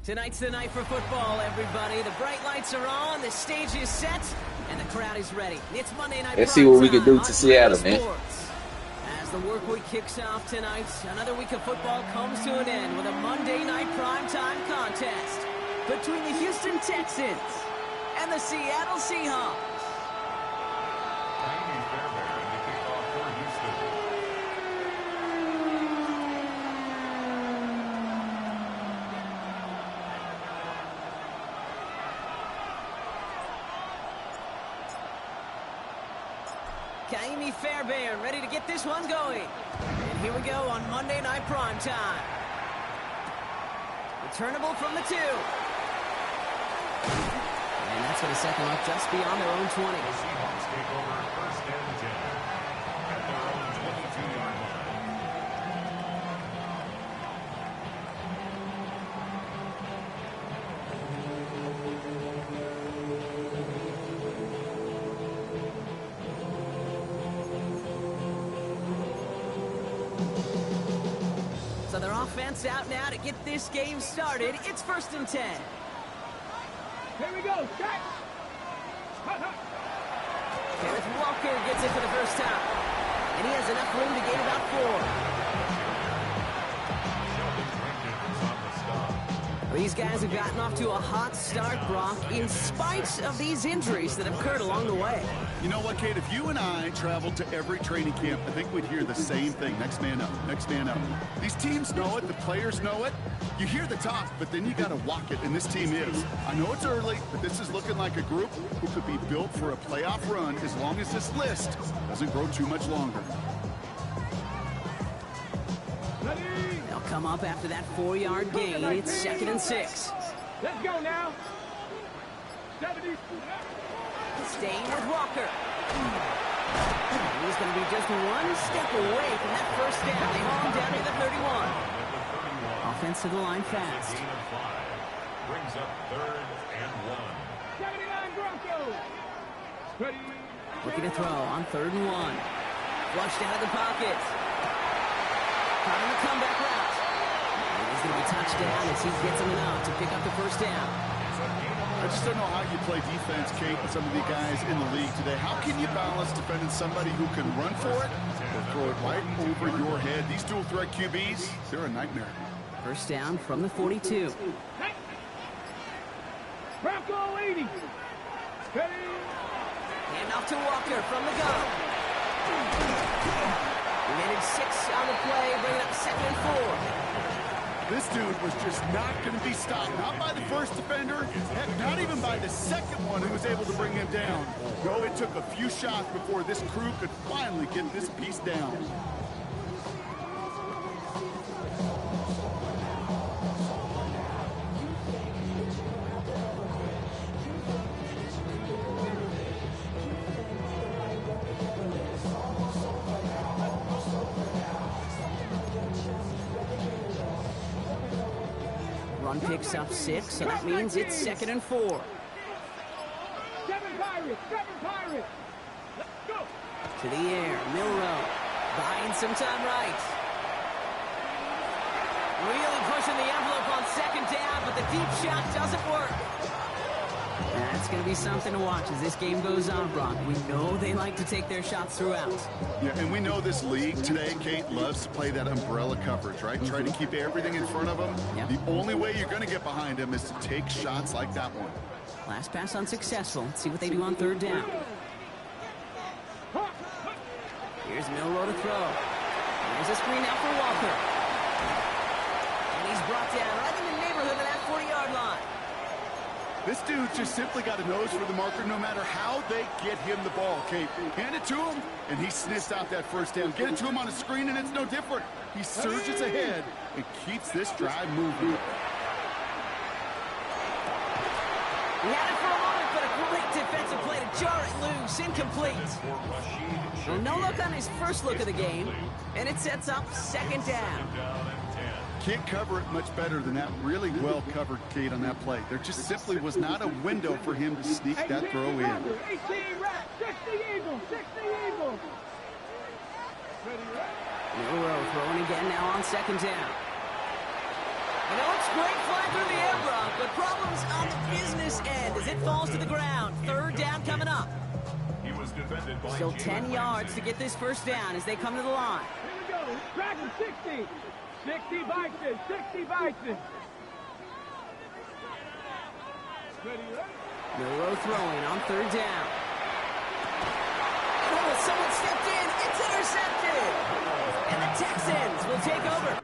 Tonight's the night for football, everybody. The bright lights are on, the stage is set, and the crowd is ready. It's Monday Night Let's see what we can do to Seattle, man. As the work week kicks off tonight, another week of football comes to an end with a Monday night primetime contest between the Houston Texans and the Seattle Seahawks. Fairbairn ready to get this one going. And here we go on Monday Night Primetime. Returnable from the 2. And that's going to set them up just beyond their own 20. The Seahawks take over first and 10 at their own 22-yard line. So their offense out now to get this game started. It's first and 10. Here we go. Check. Kenneth Walker gets it for the first time. And he has enough room to gain about 4. These guys have gotten off to a hot start, Brock, in spite of these injuries that have occurred along the way. You know what, Kate? If you and I traveled to every training camp, I think we'd hear the same thing. Next man up, next man up. These teams know it. The players know it. You hear the talk, but then you got to walk it, and this team is. I know it's early, but this is looking like a group who could be built for a playoff run as long as this list doesn't grow too much longer. They'll come up after that 4-yard gain. It's second and 6. Let's go now. 70. Staying with Walker. He's going to be just one step away from that first down. They haul him down to the 31. Offense to the line fast. Brings up third and 1. 79 Broncos. Ready. Looking to throw on third and 1. Flushed out of the pocket. Caught on the comeback route. He's going to be touched down as he gets him enough to pick up the first down. I just don't know how you play defense, Kate, with some of the guys in the league today. How can you balance defending somebody who can run for it or throw it right over your head? These dual threat QBs, they're a nightmare. First down from the 42. Bronco 80. Ready. Hand off to Walker from the gun. He managed 6 on the play, bringing up second and 4. This dude was just not going to be stopped. Not by the first defender, heck, not even by the second one who was able to bring him down. No, it took a few shots before this crew could finally get this piece down. Picks up 6, so that means it's second and 4. 7 Pirates. 7 Pirates. Let's go. To the air, Milrow buying some time right. Really pushing the envelope on second down, but the deep shot doesn't work. That's going to be something to watch as this game goes on, Brock. We know they like to take their shots throughout. Yeah, and we know this league today, Kate, loves to play that umbrella coverage, right? Try to keep everything in front of them. Yep. The only way you're going to get behind them is to take shots like that one. Last pass unsuccessful. Let's see what they do on third down. Here's Milrow to throw. There's a screen out for Walker. And he's brought down right in the neighborhood of that 40-yard line. This dude just simply got a nose for the marker no matter how they get him the ball, Kate. Hand it to him, and he sniffs out that first down. Get it to him on a screen, and it's no different. He surges ahead and keeps this drive moving. He had it for a moment, but a great defensive play to jar it loose. Incomplete. Well, no look on his first look of the game, and it sets up second down. Can't cover it much better than that. Really well covered, Kate, on that play. There just simply was not a window for him to sneak that throw in. 18 reps, 60 Eagles, 60 Eagles. Milrow throwing again now on second down. And it looks great flying through the air, Brock, but problems on the business end as it falls to the ground. Third down coming up. He was defended by Still 10 yards to get this first down as they come to the line. Here we go. Dragon 60. 60 Bison. 60 Bison. Ready, ready. Milrow throwing on third down. Oh, someone stepped in. It's intercepted. And the Texans will take over.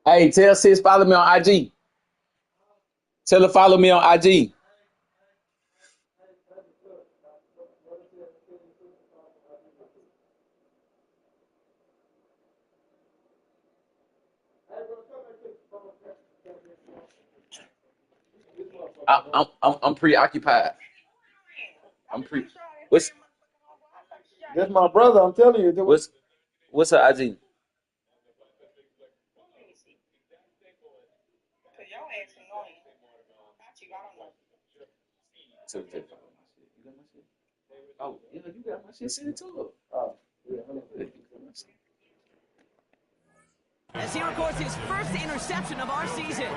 Hey, tell sis follow me on IG. Tell her follow me on IG. I'm preoccupied. What's That's my brother. I'm telling you. what's her IG? So you follow my shit. You got my shit? Oh, yeah, you got my shit. Send it to her. Oh, yeah. As he records his first interception of our season.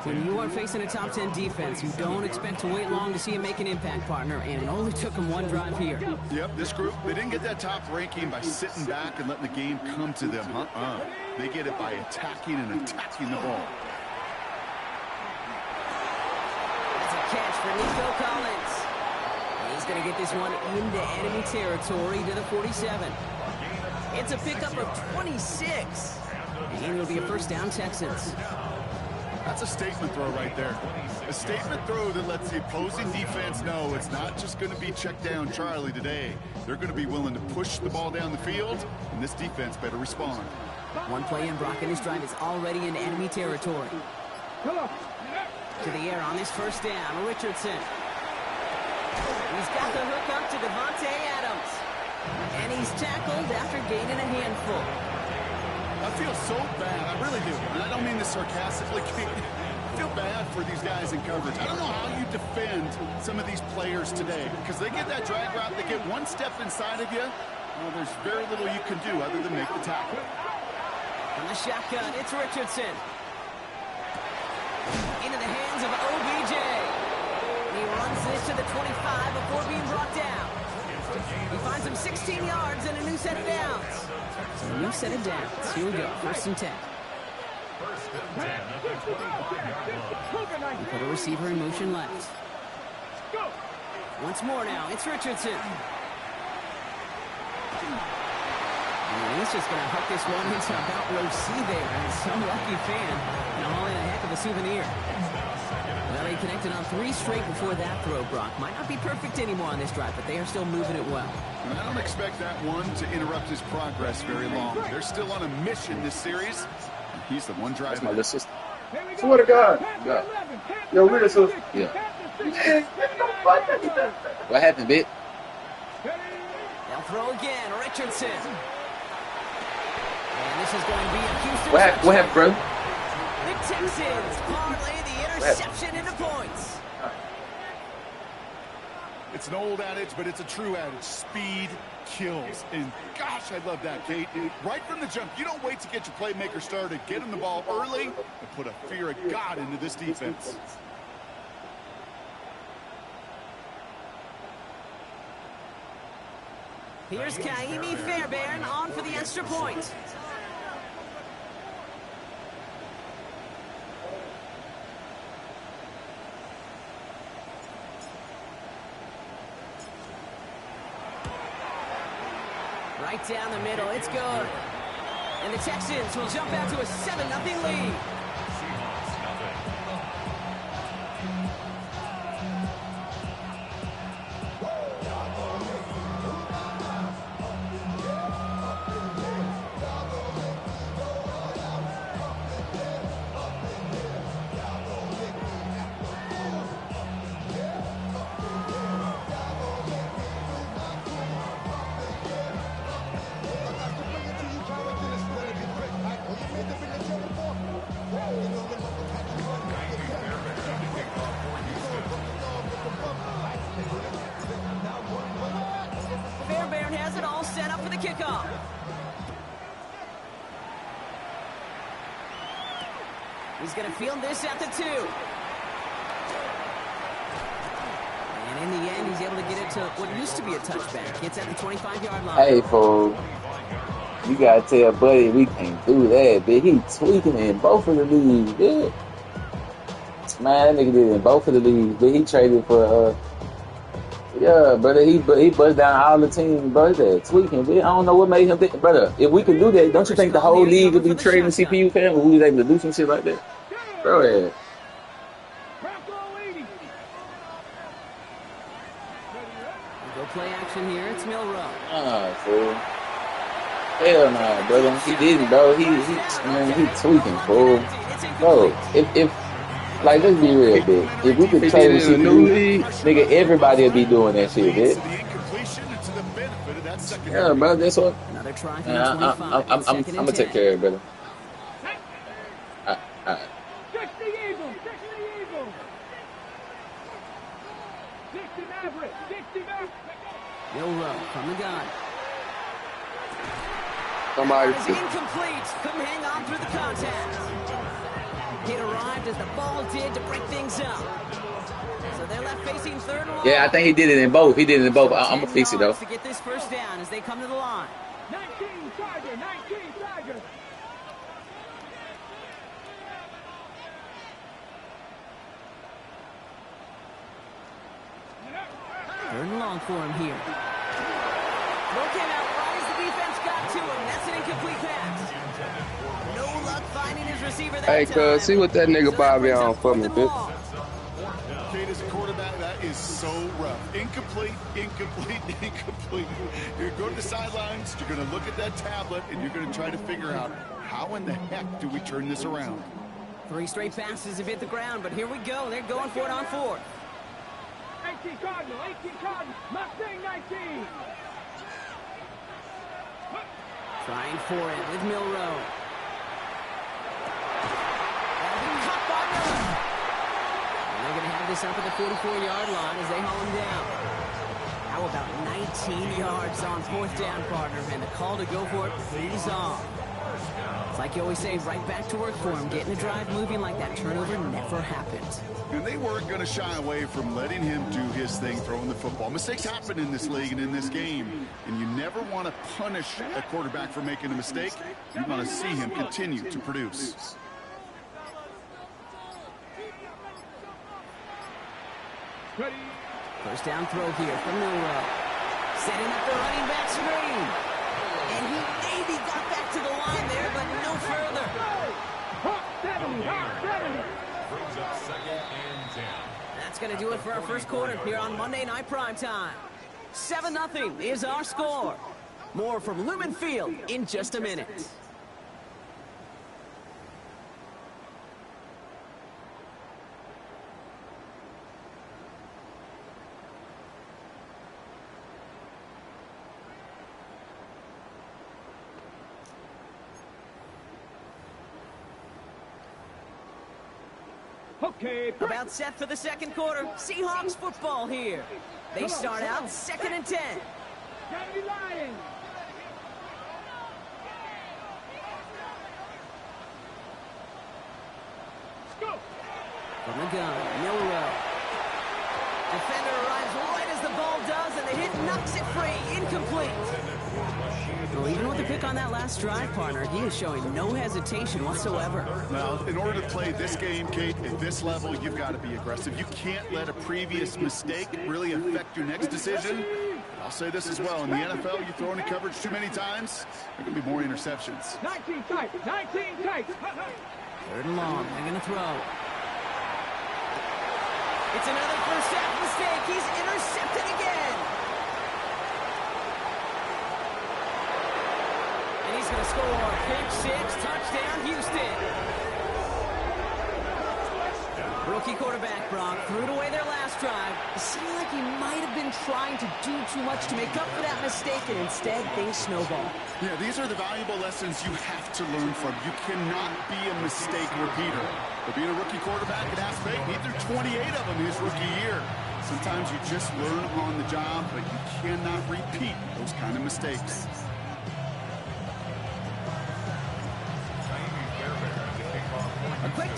When you are facing a top 10 defense, you don't expect to wait long to see him make an impact, partner, and it only took him one drive here. Yep, this group, they didn't get that top ranking by sitting back and letting the game come to them. They get it by attacking and attacking the ball. That's a catch for Nico Collins. He's going to get this one into enemy territory to the 47. It's a pickup of 26. And it'll be a first down, Texans. That's a statement throw right there. A statement throw that lets the opposing defense know it's not just going to be check down Charlie today. They're going to be willing to push the ball down the field, and this defense better respond. One play in, Brock, and his drive is already in enemy territory. To the air on this first down, Richardson. He's got the hook up to Devontae Adams. And he's tackled after gaining a handful. I feel so bad. I really do. And I don't mean this sarcastically. I feel bad for these guys in coverage. I don't know how you defend some of these players today because they get that drag route, they get one step inside of you. Well, there's very little you can do other than make the tackle. From the shotgun, it's Richardson. Into the hands of OBJ. He runs this to the 25 before being brought down. He finds him 16 yards and a new set of downs. So a new set of downs. Here we go, first and 10. We put a receiver in motion left. Once more now, it's Richardson. And he's just going to hook this one into about row C there. And some lucky fan, hauling a heck of a souvenir. Well, he connected on 3 straight before that throw, Brock. Might not be perfect anymore on this drive, but they are still moving it well. And I don't expect that one to interrupt his progress very long. They're still on a mission this series. He's the one driving. That's my little sister. Swear to God. Yeah. Yo, real sister. Yeah. What happened, bitch? They'll throw again, Richardson. And this is going to be a Houston What happened, bro? The Texans parlay the interception into points. It's an old adage, but it's a true adage. Speed kills. And gosh, I love that, Kate. Right from the jump, you don't wait to get your playmaker started. Get him the ball early and put a fear of God into this defense. Here's Kaimi Fairbairn on for the extra point. Right down the middle, it's good. And the Texans will jump out to a 7-0 lead. kickoff. He's going to field this at the 2. And in the end, he's able to get it to what used to be a touchback. It's at the 25-yard line. Hey, fool. You gotta tell Buddy we can't do that, bitch. He tweaking in both of the leagues, bitch. Man, that nigga did it in both of the leagues, but he traded for yeah, brother. He bust down all the teams, bro. That tweaking, bitch. I don't know what made him think, brother. If we could do that, don't you think the whole league would be trading CPU fam? Who was able to do some shit like that? Bro, yeah. Go play action here. It's Milrow. Fool. Hell nah, brother. He didn't, bro. He tweaking, fool. Bro, if like, let's be real, bitch. If we could trade with CPU, nigga, everybody would be doing that shit, bitch. Yeah, bro, that's what. Another try from I'm gonna take care of it, brother. Alright. 60 Eagles, 60 Eagles. 60 Maverick, 60 Maverick. Milrow from the gun. Somebody. It's incomplete. Couldn't hang on through the contact. It arrived as the ball did to break things up. So they're left facing third and long. Yeah, I think he did it in both. I'm gonna fix it though. To get this first down as they come to the line. 19 Tiger, 19 Tiger. Third and long for him here. Throw came out right as the defense got to him. That's an incomplete pass. No luck finding his receiver that Hey, time. cuz, see what that nigga Bobby on for me, bitch. Kate, as a quarterback, that is so rough. Incomplete. You go to the sidelines, you're going to look at that tablet, and you're going to try to figure out how in the heck do we turn this around. 3 straight passes have hit the ground, but here we go. They're going for it on 4th. 18 Cardinal, Mustang 19. Trying for it with Milrow. That'll be caught by Milrow. And they're going to have this up at the 44-yard line as they haul him down. How about 19 yards on 4th down, partner? And the call to go for it pays off. It's like you always say, right back to work for him. Getting the drive moving like that turnover never happened. And they weren't going to shy away from letting him do his thing, throwing the football. Mistakes happen in this league and in this game, and you never want to punish a quarterback for making a mistake. You want to see him continue to produce. First down throw here from Milrow. Setting up the running back screen. And he maybe got back to the line there, but no further. That's going to do it for our first quarter here on Monday Night Primetime. 7-0 is our score. More from Lumen Field in just a minute. Okay. About set for the second quarter. Seahawks football here. They start out 2nd and 10. Johnny Lions. From the gun, Milrow. Defender arrives right as the ball does, and the hit knocks it free. Incomplete. Well, even with the pick on that last drive, partner, he is showing no hesitation whatsoever. Well, in order to play this game, Kate, at this level, you've got to be aggressive. You can't let a previous mistake really affect your next decision. I'll say this as well. In the NFL, you throw into coverage too many times, there can be more interceptions. 19 tight. 19 tight. 3rd and long. They're going to throw. It's another first half mistake. He's intercepted again. And he's going to score. Pick 6, touchdown, Houston. Rookie quarterback Brock threw it away their last drive. It seemed like he might have been trying to do too much to make up for that mistake, and instead things snowball. Yeah, these are the valuable lessons you have to learn from. You cannot be a mistake repeater. But being a rookie quarterback at App State, he threw 28 of them his rookie year. Sometimes you just learn on the job, but you cannot repeat those kind of mistakes.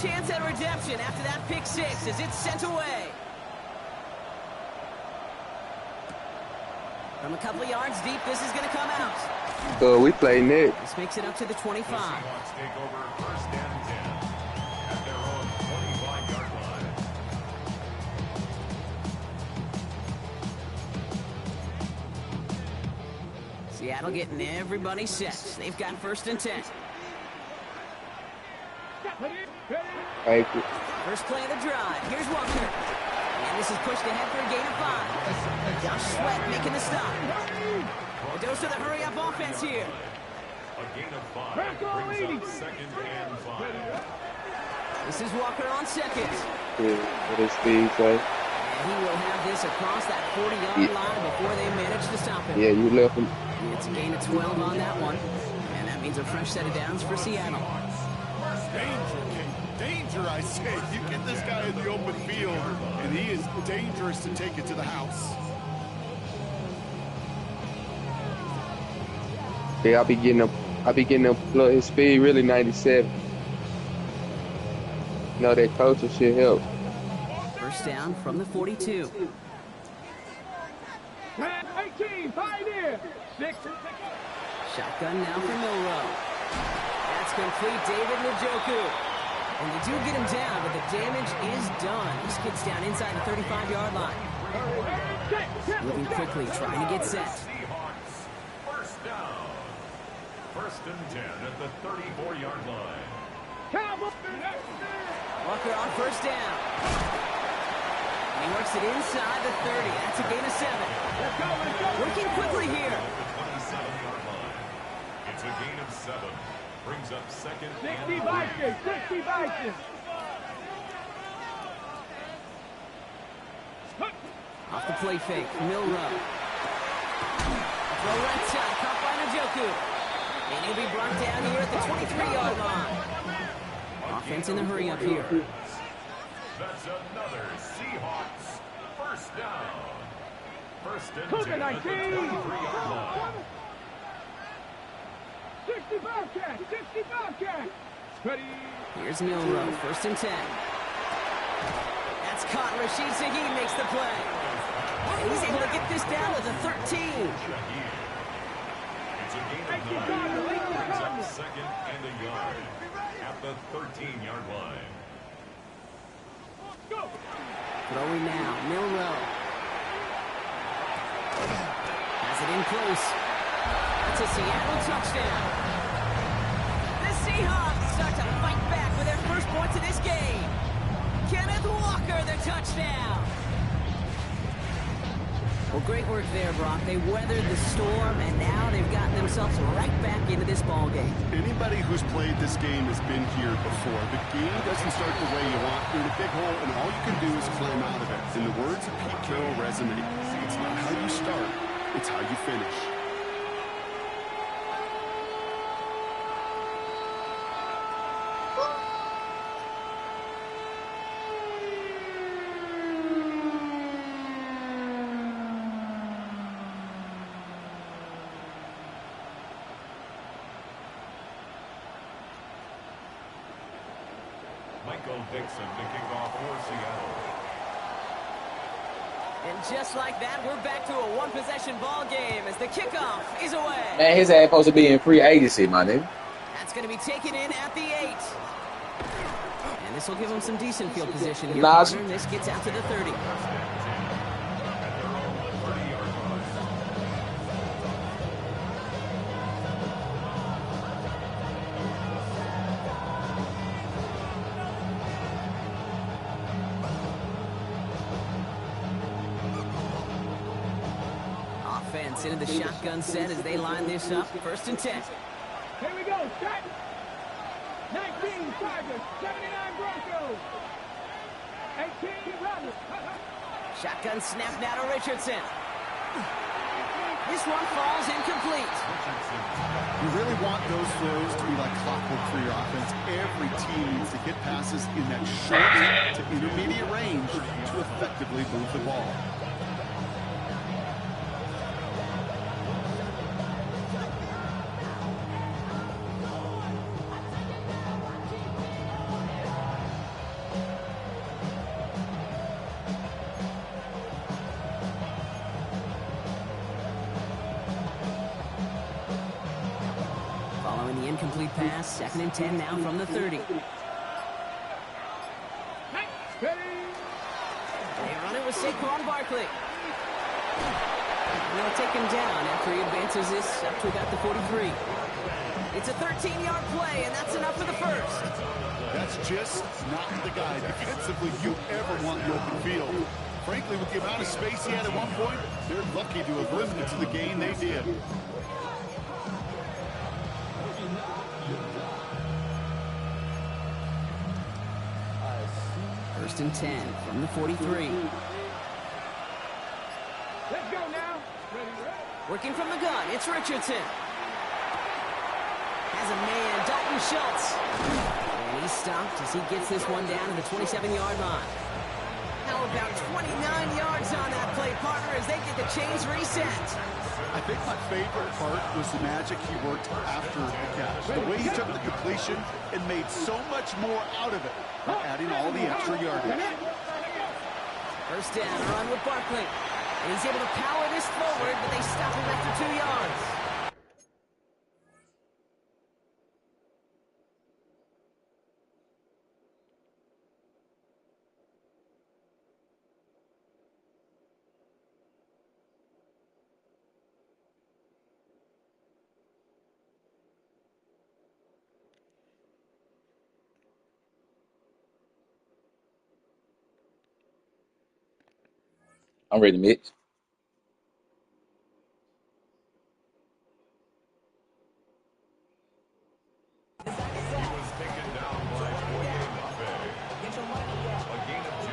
Chance at redemption after that pick six as it's sent away. From a couple of yards deep, this is going to come out. We play next. This makes it up to the 25. The Seahawks take over first and 10 at their own 25-yard line. Seattle getting everybody set. They've got first and 10. Thank you. First play of the drive. Here's Walker. And this is pushed ahead for a gain of 5. Josh Sweat making the stop. A dose of the hurry-up offense here. A gain of 5 brings up second and 5. This is Walker on second. Yeah, what his speed say? And he will have this across that 40-yard line before they manage to stop him. Yeah, you left him. It's a gain of 12 on that one. And that means a fresh set of downs for Seattle. Danger, King. Danger, I say. You get this guy in the open field, and he is dangerous to take it to the house. Yeah, I be getting him look, his speed really 97. No, that coaching should help. First down from the 42. 18, pioneer. 6. Shotgun now for Milrow. That's complete, David Njoku. And they do get him down, but the damage is done. This kid's down inside the 35-yard line. Moving quickly, trying to get set. Seahawks first down. First and 10 at the 34-yard line. Walker on first down. And he works it inside the 30. That's a gain of 7. Working quickly here. The 27-yard line. It's a gain of 7. Brings up second 60 and 3. Vikings, 60 Vikings. Off the play fake, Milrow. Throw right side, caught by Njoku. And he'll be brought down here at the 23-yard line. Offense in the hurry up here. That's another Seahawks first down. First and Cougar 10 at the 19. 23-yard line. 60 Bobcats, 60 Bobcats. Ready. Here's Milrow, first and 10. That's caught. Rashid Shaheed makes the play. And he's able to get this down to the 13. It's a gain of 9. Brings up second and a yard at the 13-yard line. Throwing now, Milrow. Has it in close. That's a Seattle touchdown. The Seahawks start to fight back with their first points of this game. Kenneth Walker, the touchdown. Well, great work there, Brock. They weathered the storm, and now they've gotten themselves right back into this ball game. Anybody who's played this game has been here before. The game doesn't start the way you want. You're in a big hole, and all you can do is climb out of it. In the words of Pete Carroll resonate, it's not how you start, it's how you finish. Michael Dixon to kick off for Seattle. And just like that, we're back to a one-possession ball game as the kickoff is away. Man, his ass supposed to be in free agency, my nigga. That's going to be taken in at the 8. And this will give him some decent field position here. Nah, And this gets out to the 30. Offense into the shotgun set as they line this up. First and 10. Here we go, set. 19 Tigers, 79 Broncos. 18 Rebels. Shotgun snap now to Richardson. This one falls incomplete. You really want those throws to be like clockwork for your offense. Every team needs to hit passes in that short to intermediate range to effectively move the ball. pass. 2nd and 10 now from the 30. They run it with Saquon Barkley. They'll take him down after he advances this up to about the 43. It's a 13-yard play, and that's enough for the first. That's just not the guy defensively you ever want in the open field. Frankly, with the amount of space he had at one point, they're lucky to have limited to the gain they did. First and 10 from the 43. Let's go now. Working from the gun, it's Richardson. Has a man, Dalton Schultz. And he's stopped as he gets this one down to the 27-yard line. How about 29 yards on that play, partner, as they get the chains reset? I think my favorite part was the magic he worked after the catch. The way he took the completion and made so much more out of it by adding all the extra yardage. First down, a run with Barkley. And he's able to power this forward, but they stop him after 2 yards. I'm ready, Mitch. He was taken down by Oyembe. A gain of 2.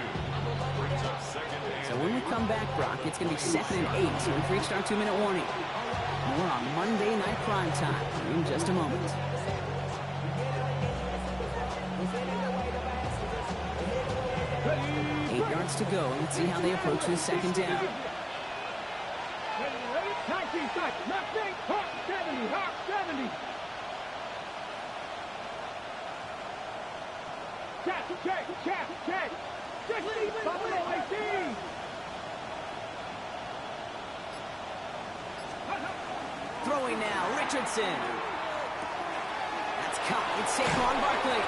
Brings up 2nd and So when we come back, Brock, it's going to be 2nd and 8. So we've reached our 2-minute warning. More on Monday Night Prime Time in just a moment. 8 yards to go. Let's see how they approach this 2nd down. 19 seconds. Nothing. Hawk 70. Hawk 70. Check. 60. Buffalo 18. Throwing now, Richardson. That's caught. It's Saquon Barkley.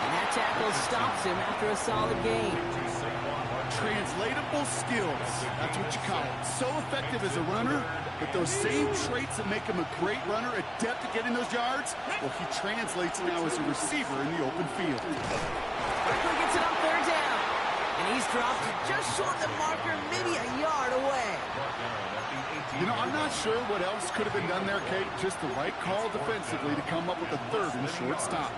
And that tackle stops him after a solid gain. Translatable skills. That's what you call it. So effective as a runner, but those same traits that make him a great runner, adept at getting those yards, well, he translates now as a receiver in the open field. Barkley gets it on 3rd down. And he's dropped just short of the marker, maybe a yard away. You know, I'm not sure what else could have been done there, Kate. Just the right call defensively to come up with a 3rd and short stop.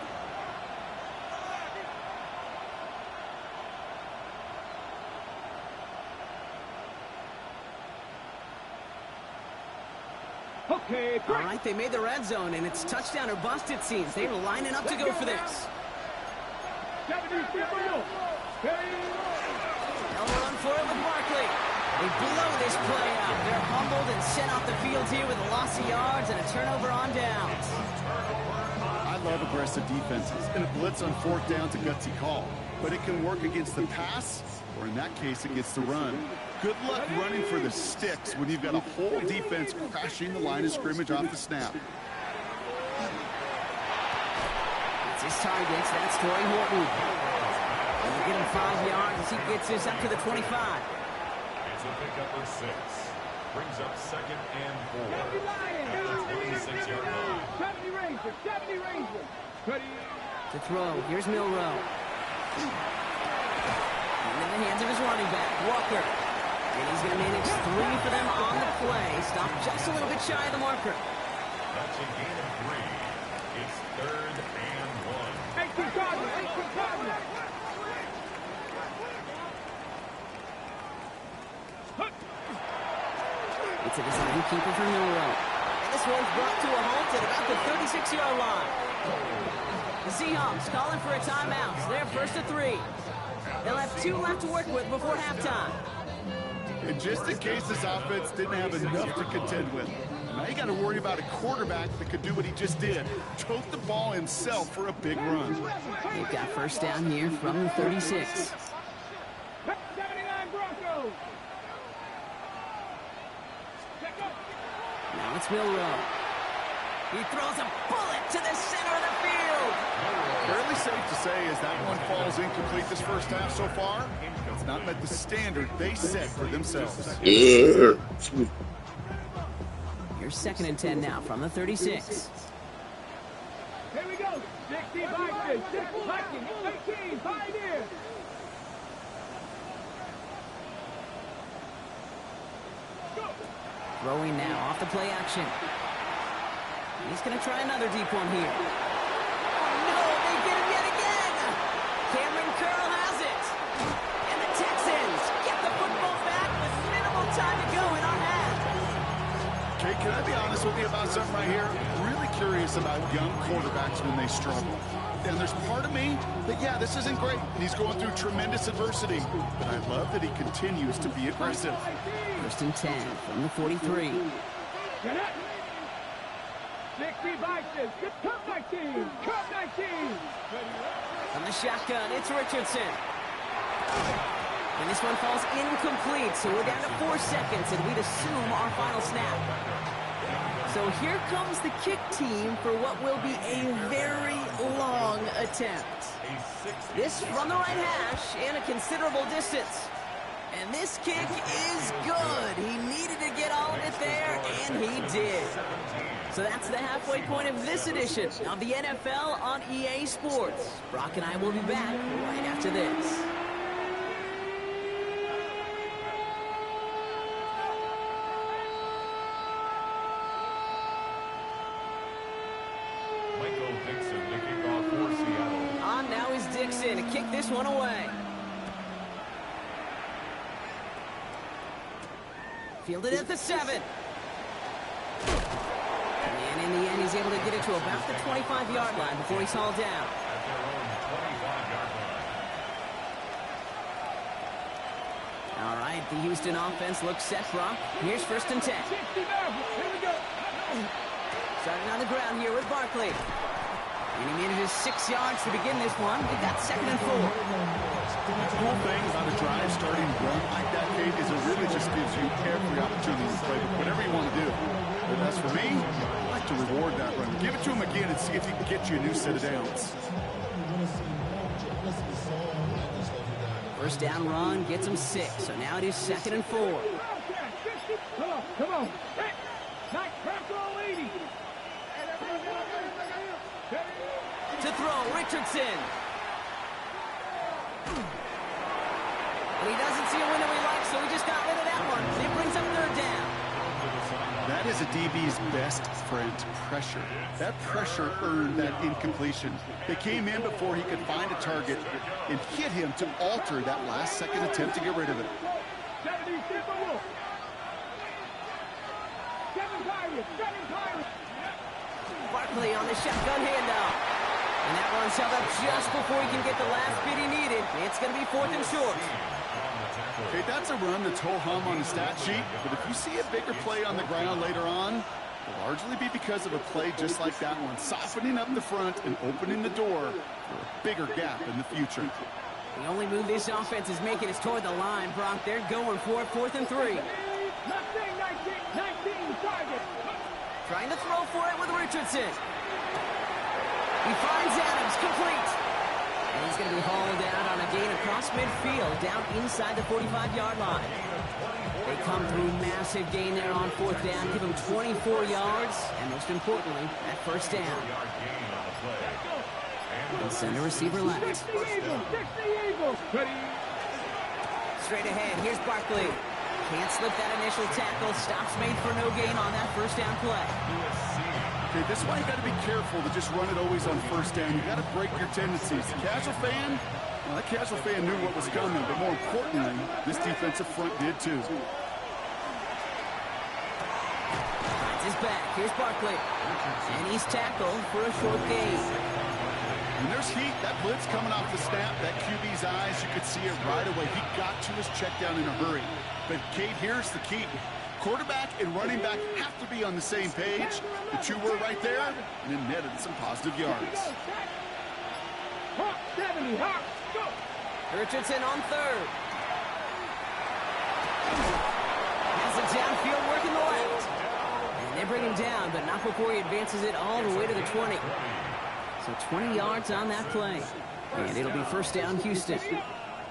Okay, All right, they made the red zone, and it's touchdown or bust, it seems. They were lining up to go for this. 70. They'll run for it with Barkley. They blow this play out. They're humbled and sent off the field here with a loss of yards and a turnover on downs. I love aggressive defenses, and a blitz on 4th down's a gutsy call. But it can work against the pass, or in that case, against the run. Good luck running for the sticks when you've got a whole defense crashing the line of scrimmage off the snap. It's his targets. That's Torrey Horton. They'll get him 5 yards as he gets this up to the 25. It's a pickup of 6. Brings up 2nd and 4. At the 26-yard line. 70 Rangers. To throw. Here's Milrow. And in the hands of his running back, Walker. And he's going to manage 3 for them on the play. Stop just a little bit shy of the marker. That's a gain of 3. It's 3rd and 1. 18 Cardinals. It's a design keeper for Milrow. And this one's brought to a halt at about the 36-yard line. The Seahawks calling for a timeout. They're 1st and 3. They'll have 2 left to work with before halftime. And just in case this offense didn't have enough to contend with, now you got to worry about a quarterback that could do what he just did, tote the ball himself for a big run. They've got 1st down here from the 36. 79 Broncos. Now it's Milrow. He throws a bullet to the center of the field. Fairly safe to say as that one falls incomplete this first half so far. It's not met the standard they set for themselves. Yeah. Here's 2nd and 10 now from the 36. Here we go. 60 Vikings. 6 Vikings. 18. Pioneers. Throwing now off the play action. He's going to try another deep one here. Oh, no, they get him yet again. Cameron Curl has it. And the Texans get the football back with minimal time to go in our half. Okay, can I be honest with you about something right here? Really curious about young quarterbacks when they struggle. And there's part of me that, yeah, this isn't great. And he's going through tremendous adversity. But I love that he continues to be aggressive. 1st and 10 from the 43. Get it. 60 Vikings. Cut 19. Cut 19. From the shotgun, it's Richardson. And this one falls incomplete, so we're down to 4 seconds, and we'd assume our final snap. So here comes the kick team for what will be a very long attempt. This from the right hash and a considerable distance. And this kick is good. He needed to get all of it there, and he did. So that's the halfway point of this edition of the NFL on EA Sports. Brock and I will be back right after this. Michael Dixon, the kickoff for Seattle. On now is Dixon to kick this one away. Fielded at the 7. And in the end, he's able to get it to about the 25-yard line before he's hauled down. At their own 25-yard line. All right, the Houston offense looks set, Brock. Here's 1st and 10. 60 Vikings. Here we go. Starting on the ground here with Barkley. And he manages 6 yards to begin this one. We've got 2nd and 4. The cool thing about a drive starting run like that, Kate, is it really just gives you every opportunity to play whatever you want to do. But as for me, I like to reward that run. Give it to him again and see if he can get you a new set of downs. 1st down run gets him 6. So now it is 2nd and 4. Come on. Come on. Hey. Nice tackle, lady. To throw, Richardson. And he doesn't see a window he likes, so he just got rid of that one. It brings up 3rd down. That is a DB's best friend, pressure. That pressure earned that incompletion. They came in before he could find a target and hit him to alter that last-second attempt to get rid of it. 70 Wolf. 7 Pirates. 7 Pirates. Barkley on the shotgun handoff. And that one's held up just before he can get the last bit he needed. It's going to be 4th and short. Okay, that's a run that's ho-hum on the stat sheet, but if you see a bigger play on the ground later on, it'll largely be because of a play just like that one, softening up the front and opening the door for a bigger gap in the future. The only move this offense is making is toward the line, Brock. They're going for it, 4th and 3. 19 target. Trying to throw for it with Richardson. He finds Adams, complete. And he's going to be hauled out on a gain across midfield, down inside the 45-yard line. They come through massive gain there on 4th down, give him 24 yards, and most importantly, that 1st down. And send a receiver left. 60 Eagles. Straight ahead, here's Barkley. Can't slip that initial tackle. Stops made for no gain on that 1st down play. Okay, this is why you got to be careful to just run it always on 1st down. You got to break your tendencies. The casual fan, well, that casual fan knew what was coming, but more importantly, this defensive front did too. Finds his back. Here's Barkley. And he's tackled for a short gain. When there's heat, that blitz coming off the snap, that QB's eyes, you could see it right away. He got to his check down in a hurry. But, Kate, here's the key. Quarterback and running back have to be on the same page. The two were right there, and it netted some positive yards. Hawk 70, Hawk, go! Richardson on 3rd. Has it downfield, working the left. And And they bring him down, but not before he advances it all the way to the 20. So 20 yards on that play. And it'll be first down, Houston.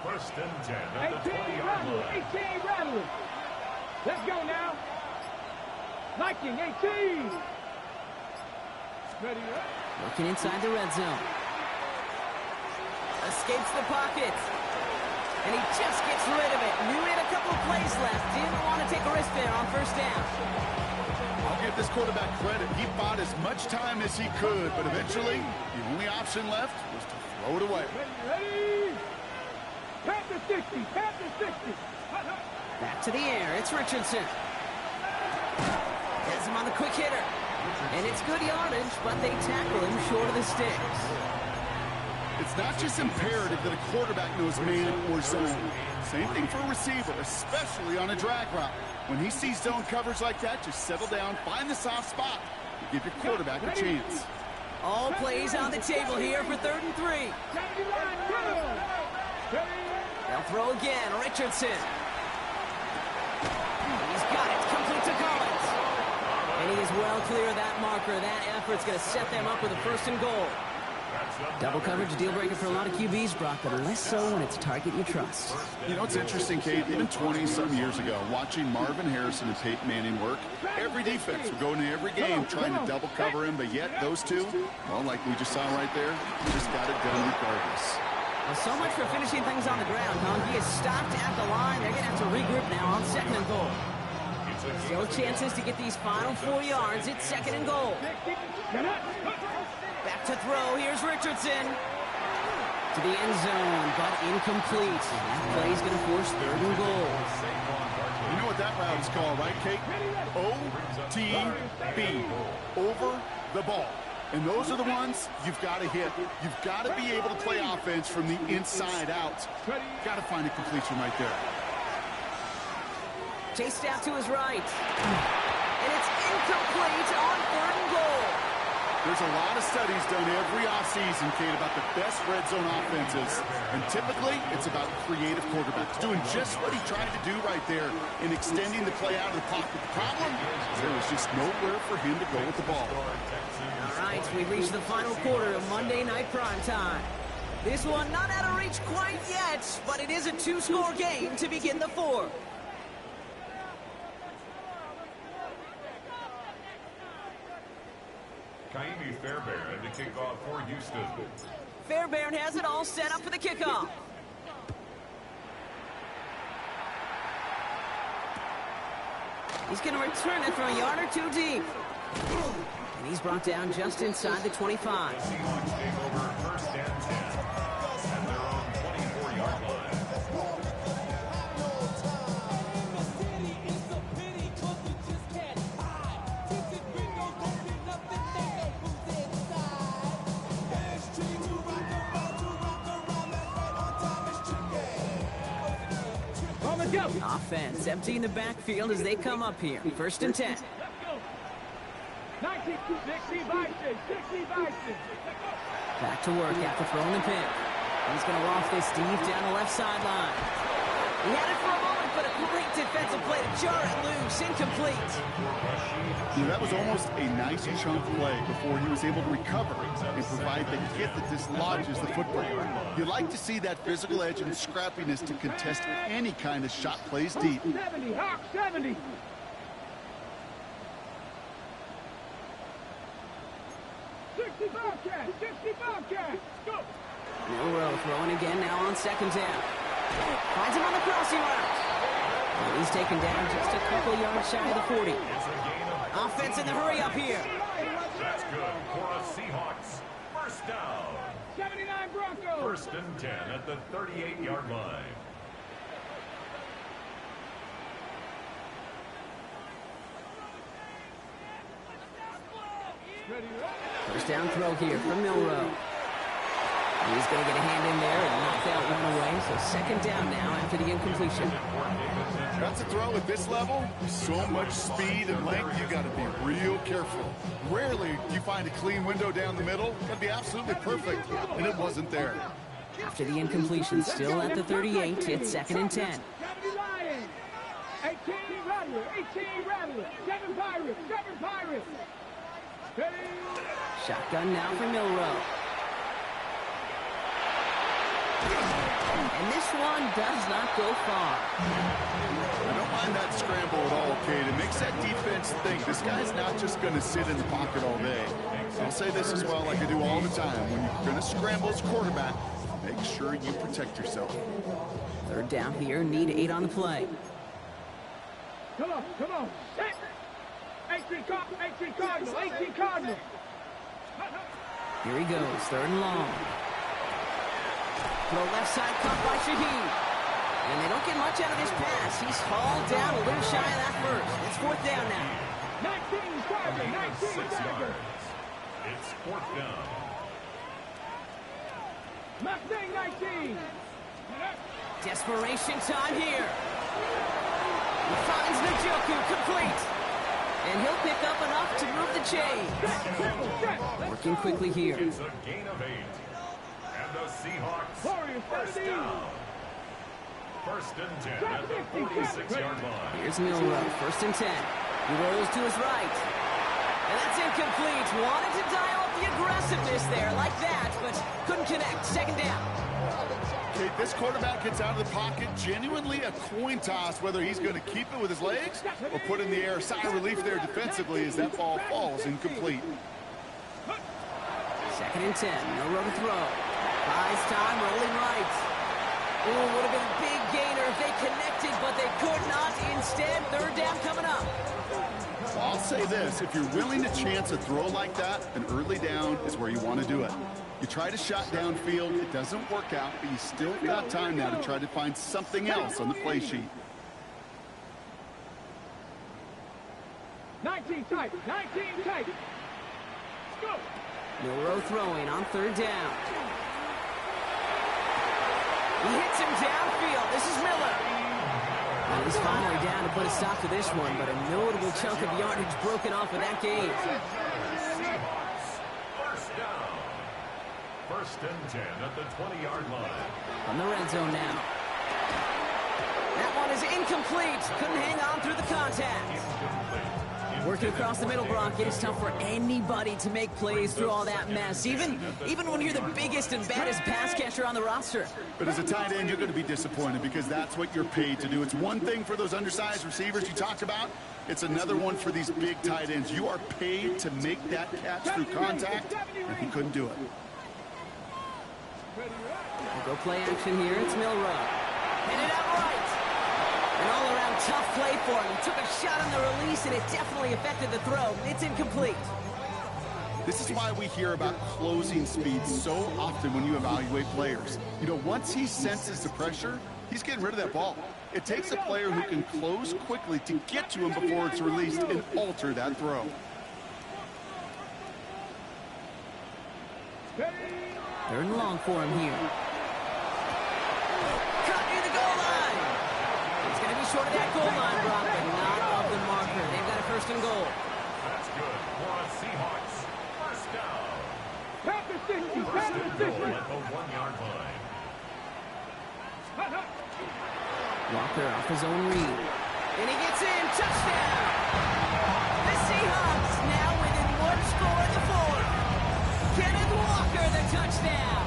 First and 10 at the 18 20-yard rattlers, line. 18 rattlers. Let's go now. Viking 18. Ready up. Working inside the red zone. Escapes the pocket. And he just gets rid of it. Knew he had a couple of plays left. Didn't want to take a risk there on first down. I'll give this quarterback credit. He bought as much time as he could, but eventually, the only option left was to throw it away. Ready. Pat the 60. Pat the 60. Back to the air. It's Richardson. Has him on the quick hitter. And it's good yardage, but they tackle him short of the sticks. It's not just imperative that a quarterback knows man or zone. Same thing for a receiver, especially on a drag route. When he sees zone coverage like that, just settle down, find the soft spot, and give your quarterback a chance. All plays on the table here for 3rd and 3. They'll throw again. Richardson. He's got it. Complete to Collins. And he is well clear of that marker. That effort's going to set them up with a 1st and goal. Double coverage, a deal breaker for a lot of QBs, Brock, but less so when it's a target you trust. You know, it's interesting, Kate, even 20-some years ago, watching Marvin Harrison and Peyton Manning work, every defense would go into every game trying to double cover him, but yet those two, well, like we just saw right there, just got it done regardless. Well, so much for finishing things on the ground, huh? He is stopped at the line. They're going to have to regroup now on 2nd and goal. Still chances to get these final 4 yards. It's 2nd and goal. Back to throw. Here's Richardson. To the end zone, but incomplete. That play's going to force 3rd and goal. You know what that route is called, right, Kate? OTB. Over the ball. And those are the ones you've got to hit. You've got to be able to play offense from the inside out. Got to find a completion right there. Chased out to his right. And it's incomplete on 3rd and goal. There's a lot of studies done every offseason, Kate, about the best red zone offenses. And typically, it's about creative quarterbacks doing just what he tried to do right there in extending the play out of the pocket. The problem, there was just nowhere for him to go with the ball. All right, we've reached the final quarter of Monday Night Primetime. This one not out of reach quite yet, but it is a 2-score game to begin the 4th. Kaimi Fairbairn to kick off for Houston. Fairbairn has it all set up for the kickoff. He's going to return it from a yard or 2 deep. And he's brought down just inside the 25. Seahawks take over 1st and 10 at their own 24-yard line. Offense emptying the backfield as they come up here. 1st and 10. Let's go. 19, 60 Vikings, 60 Vikings. Back to work after throwing the pick. He's going to loft this deep down the left sideline. He had it for a moment, but a great defensive play to jar it loose. Incomplete. Yeah, that was almost a nice chunk play before he was able to recover and provide the hit that dislodges the football. You like to see that physical edge and scrappiness to contest any kind of shot plays deep. 70, Hawk 70. Bobcat, 60 Bobcat. Go. Milrow throwing again now on 2nd down. Finds him on the crossing route. And he's taken down just a couple yards shy of the 40. Offense in the hurry up here. That's good for a Seahawks. 1st down. 79 Broncos. 1st and 10 at the 38-yard line. Ready, ready. 1st down throw here from Milrow. He's going to get a hand in there and knock that one away. So 2nd down now after the incompletion. That's a throw at this level. So much speed and length, you got to be real careful. Rarely do you find a clean window down the middle. Got to be absolutely perfect, and it wasn't there. After the incompletion, still at the 38, it's 2nd and 10. 18 Rattler, 18 Rattler, 7 Pirates, 7 Pirates. Ready? Shotgun now for Milrow. And this one does not go far. I don't mind that scramble at all, Kate. It makes that defense think this guy's not just going to sit in the pocket all day. I'll say this as well, like I do all the time. When you're going to scramble as quarterback, make sure you protect yourself. Third down here, need 8 on the play. Come on, come on. 18 Cardinal, 18 Cardinal. Here he goes, third and long. Throw left side, caught by Shaheed. And they don't get much out of this pass. He's hauled down a little shy of that first. It's fourth down now. 19 Tiger, 19 Tiger. It's fourth down. Mustang 19. Desperation time here. He finds Njoku complete. And he'll pick up enough to move the chain. Working quickly here. It's a gain of 8. And the Seahawks first down. First and 10 at the 46-yard line. Here's Milrow, first and 10. He rolls to his right. And that's incomplete. Wanted to dial up the aggressiveness there like that, but couldn't connect. Second down. Okay, this quarterback gets out of the pocket, genuinely a coin toss whether he's going to keep it with his legs or put in the air. Sigh of relief there defensively as that ball falls incomplete. Second and 10, no room to throw. Buys time, rolling right. Ooh, would have been a big gainer if they connected, but they could not. Instead, third down coming up. I'll say this, if you're willing to chance a throw like that, an early down is where you want to do it. You try to shot downfield, it doesn't work out, but you still got time now to try to find something else on the play sheet. 19 tight, 19 tight. Let's go. Milrow throwing on third down. He hits him downfield. This is Miller. And he's finally down to put a stop to this one, but a notable chunk of yardage broken off of that game. First down. First and 10 at the 20-yard line. On the red zone now. That one is incomplete. Couldn't hang on through the contact. Working across the middle, Brock, it's tough for anybody to make plays through all that mess, even when you're the biggest and baddest pass catcher on the roster. But as a tight end, you're going to be disappointed because that's what you're paid to do. It's one thing for those undersized receivers you talked about. It's another one for these big tight ends. You are paid to make that catch through contact, and he couldn't do it. We'll go play action here. It's Milrow. Headed out right. An all-around tough play for him. He took a shot on the release, and it definitely affected the throw. It's incomplete. This is why we hear about closing speed so often when you evaluate players. You know, once he senses the pressure, he's getting rid of that ball. It takes a player who can close quickly to get to him before it's released and alter that throw. Third and long for him here. Cut near the goal line. He's going to be short of that goal line, Brock, but not of the marker. They've got a first and goal. That's good for the Seahawks. First down. Panther 60, First Panther and 60. goal at the 1-yard line. Walker off his own read. And he gets in. Touchdown. The Seahawks now within one score of the fourth. Kenneth Walker, the touchdown.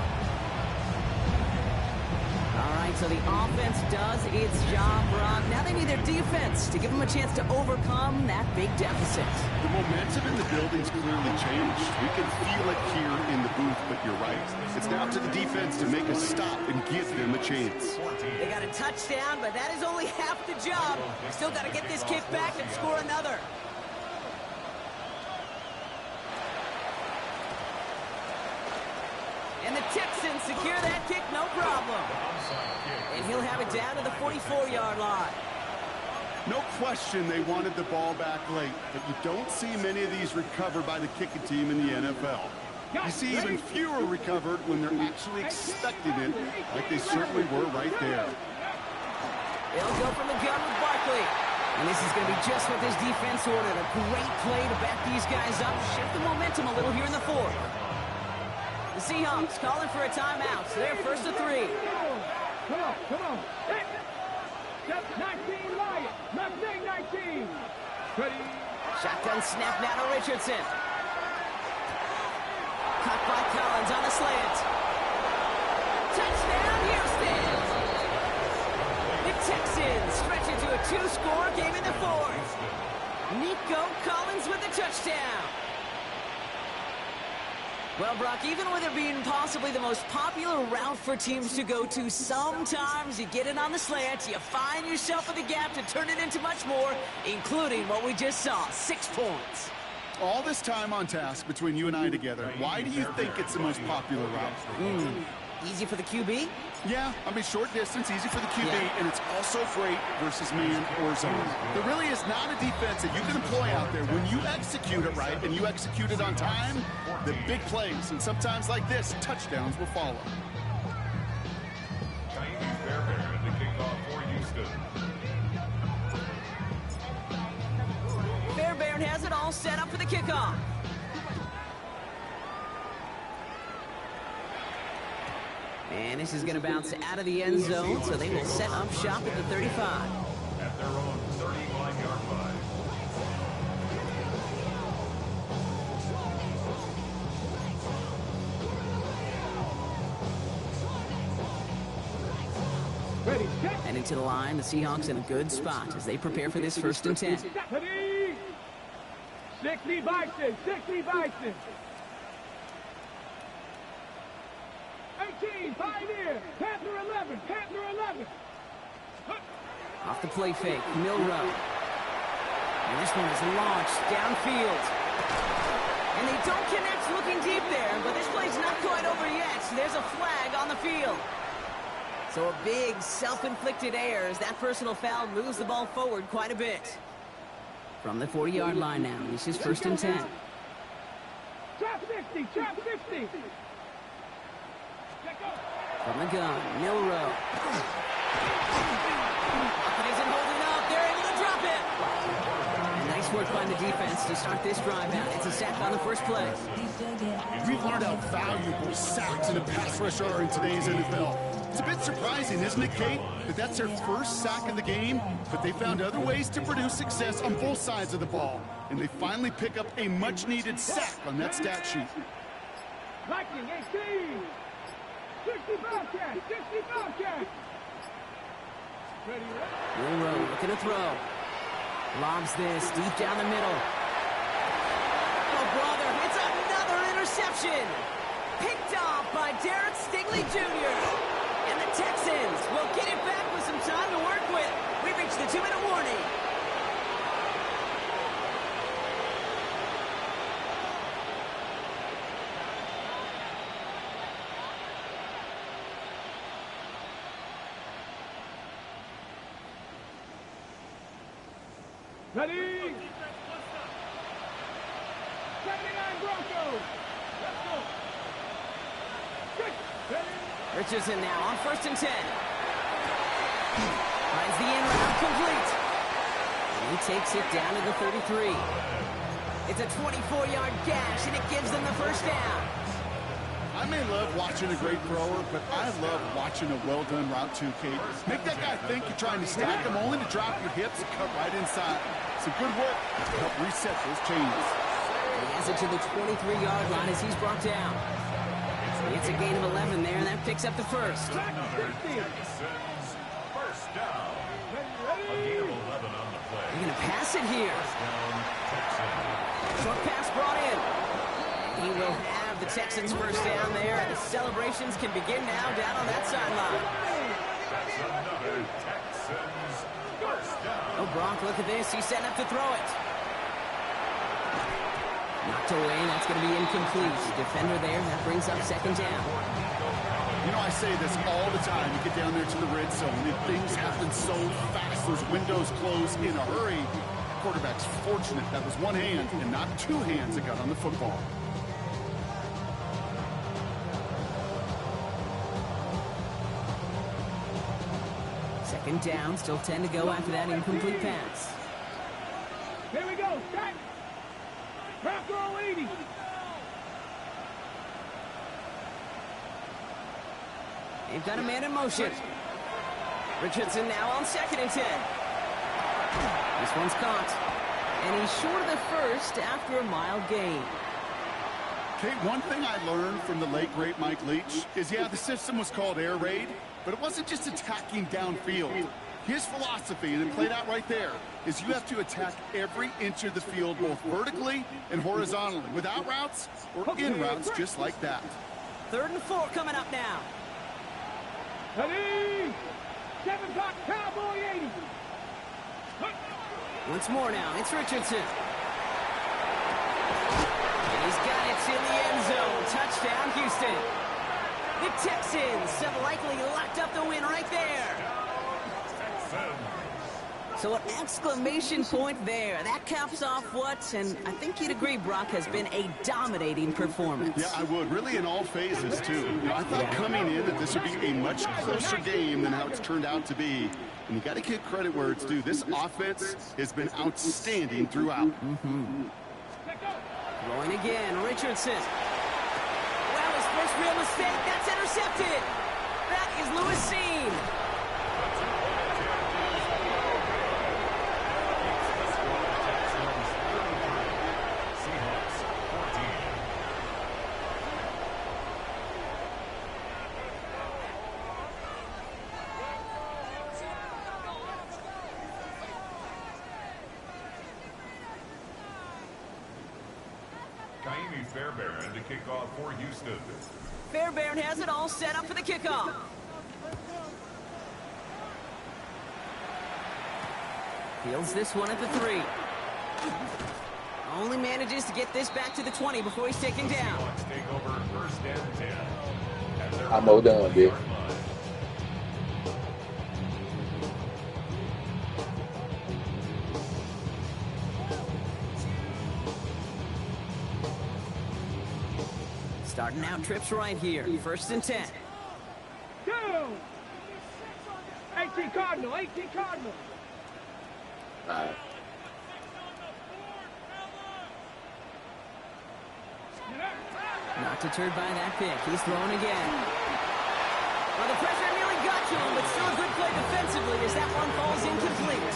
All right, so the offense does its job, Brock. Now they need their defense to give them a chance to overcome that big deficit. The momentum in the building's clearly changed. We can feel it here in the booth, but you're right. It's now to the defense to make a stop and give them a chance. They got a touchdown, but that is only half the job. Still got to get this kick back and score another. And the Texans secure that kick, no problem. And he'll have it down to the 44-yard line. No question they wanted the ball back late, but you don't see many of these recovered by the kicking team in the NFL. You see even fewer recovered when they're actually expecting it, like they certainly were right there. They'll go from the gun with Barkley. And this is going to be just what this defense ordered. A great play to back these guys up, shift the momentum a little here in the fourth. The Seahawks calling for a timeout, so they're first to 3. Come on, come on. 19 Lion. Left leg 19. Ready. Shotgun snap now to Richardson. Caught by Collins on the slant. Touchdown, Houston! The Texans stretch it to a 2-score game in the fourth. Nico Collins with the touchdown. Well, Brock, even with it being possibly the most popular route for teams to go to, sometimes you get it on the slant, you find yourself in the gap to turn it into much more, including what we just saw, 6 points. All this time on task between you and I together, why do you think it's the most popular route? Easy for the QB? Yeah, I mean, short distance, easy for the QB, and it's also great versus man or zone. There really is not a defense that you can employ out there. When you execute it right and you execute it on time, the big plays, and sometimes like this, touchdowns will follow. Fairbairn at the kickoff for Houston. Fairbairn has it all set up for the kickoff. And this is going to bounce out of the end zone, so they will set up shop at the 35. At their own 35-yard line. Ready. And into the line, the Seahawks in a good spot as they prepare for this 1st and 10. Ready. 60 Bison. 60 Bison. 18, Pioneer, Panther 11, Panther 11. Off the play fake, Milrow. And this one is launched downfield. And they don't connect looking deep there, but this play's not quite over yet. There's a flag on the field. So a big self-inflicted error as that personal foul moves the ball forward quite a bit. From the 40-yard line now, this is 1st and 10. Trap 60, trap 60. From the gun, Milrow. It isn't holding up. They're able to drop it. Nice work by the defense to start this drive out. It's a sack on the first play. We've learned how valuable sacks in a pass rush are in today's NFL. It's a bit surprising, isn't it, Kate, that that's their first sack of the game, but they found other ways to produce success on both sides of the ball, and they finally pick up a much-needed sack on that stat sheet. Viking 18. 60 Bobcat, 60 Bobcat. Ready, Milrow looking to throw. Lobs this deep down the middle. Oh, brother, it's another interception. Picked off by Derek Stingley Jr. And the Texans will get it back with some time to work with. We reached the 2-minute warning. Ready? 79 Broncos. Let's go. Richardson now on 1st and 10. Finds the in route complete. And he takes it down to the 33. It's a 24-yard gash, and it gives them the 1st down. I may love watching a great thrower, but I love watching a well-done route too, Kate. Make that guy think you're trying to stack him only to drop your hips and cut right inside. Some good work to help reset those chains. And he has it to the 23-yard line as he's brought down. It's a gain of 11 there, and that picks up the 1st. First down. A gain of 11 on the play. They're going to pass it here. Short pass brought in. He will have the Texans 1st down there, and the celebrations can begin now down on that sideline. That's another Texans first down. Oh, Brock, look at this. He's setting up to throw it. Knocked away. That's going to be incomplete. Defender there. That brings up 2nd down. You know, I say this all the time. You get down there to the red zone, and things happen so fast. Those windows close in a hurry. Quarterback's fortunate that was one hand and not two hands that got on the football. Second down, still 10 to go after that incomplete pass. Here we go, set. Trap roll 80. They've got a man in motion. Richardson now on 2nd and 10. This one's caught. And he's short of the first after a mild gain. Okay, one thing I learned from the late, great Mike Leach is, yeah, the system was called air raid, but it wasn't just attacking downfield. His philosophy, and it played out right there, is you have to attack every inch of the field, both vertically and horizontally, without routes or in routes, just like that. 3rd and 4 coming up now. Ready? 7 o'clock, Cowboy 80. Once more now, it's Richardson. And he's got it in the end zone. Touchdown, Houston. The Texans have likely locked up the win right there. So an exclamation point there. That caps off what, and I think you'd agree, Brock, has been a dominating performance. Yeah, I would. Really in all phases, too. You know, I thought coming in that this would be a much closer game than how it's turned out to be. And you got to give credit where it's due. This offense has been outstanding throughout. Going again, Richardson. Well, his first real mistake. That's intercepted. That is Lewis Seen. Fairbairn to kick off for Houston. Fairbairn has it all set up for the kickoff. Fields this one at the 3. Only manages to get this back to the 20 before he's taken down. Take over 1st and 10. I'm all done, bitch. Starting out trips right here. 1st and 10. Go! 18 Cardinal, 18 Cardinal. All right. Not deterred by that pick. He's throwing again. Well, the pressure nearly got to him, but still a good play defensively as that one falls incomplete.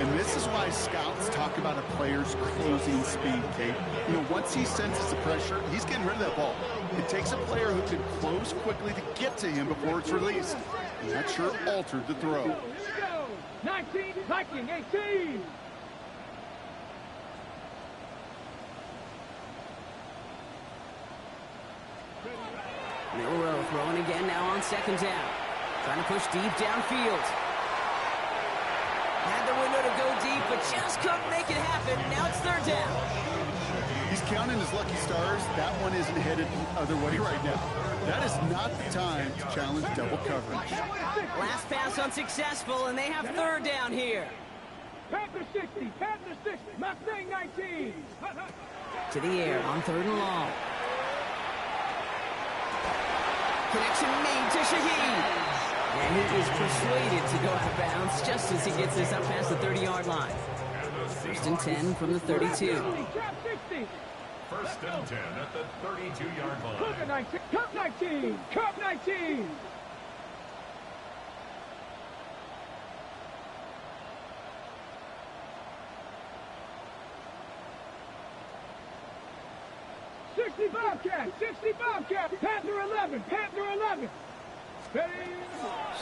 And this is why scouts talk about a player's closing speed, Kate. You know, once he senses the pressure, he's getting rid of that ball. It takes a player who can close quickly to get to him before it's released. And that sure altered the throw. 19, Viking, 18. Milrow throwing again now on 2nd down. Trying to push deep downfield. Had the window to go deep, but just couldn't make it happen. Now it's 3rd down. He's counting his lucky stars. That one isn't headed the other way right now. That is not the time to challenge double coverage. Last pass unsuccessful, and they have 3rd down here. Panther 60, Panther 60, Mustang 19. To the air on 3rd and long. Connection made to Shaheed. And he is persuaded to go out of bounds just as he gets this up past the 30-yard line. 1st and 10 from the 32. 1st and 10 at the 32-yard line. Cup 19, Cup 19. Bobcat, 60 Bobcat, Panther 11, Panther 11. Ready?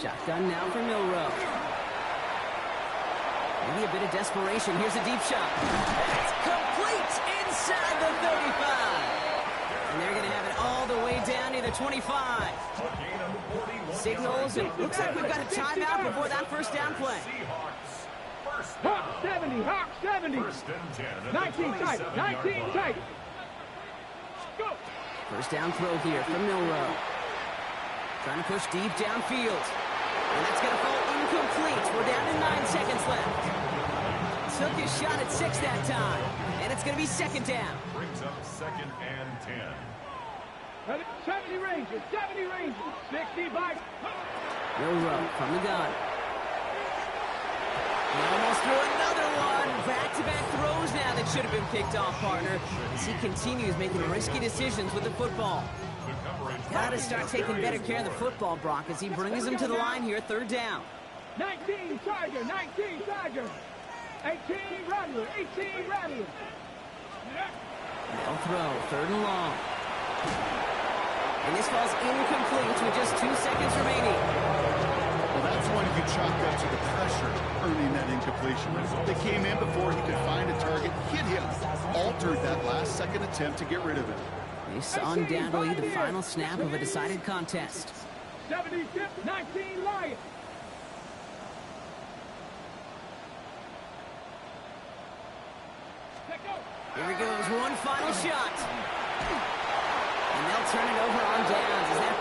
Shotgun now for Milrow. Maybe a bit of desperation. Here's a deep shot. That's complete inside the 35. And they're going to have it all the way down near the 25. Signals, and looks like we've got a timeout before that 1st down play. Hawk 70, Hawk 70. 19 tight, 19 tight. Go. 1st down throw here from Milrow. Trying to push deep downfield. And that's going to fall incomplete. We're down to 9 seconds left. Took his shot at 6 that time. And it's going to be 2nd down. Brings up 2nd and 10. 70 Rangers, 70 Rangers. 60 by... Milrow from the gun. He almost threw another one. Back-to-back throws now that should have been picked off, partner, as he continues making risky decisions with the football. Got to start taking better care of the football, Brock, as he brings him to the line here, third down. 19 Charger, 19 Charger. 18 Rattler, 18 Rattler. They'll throw, third and long. And this falls incomplete with just 2 seconds remaining. Well, that's one you could chalk up to the pressure earning that incompletion. They came in before he could find a target, hit him, altered that last second attempt to get rid of him. This is undoubtedly the final snap of a decided contest. 76, 19 Lions. Here he goes, one final shot. And they'll turn it over on downs as that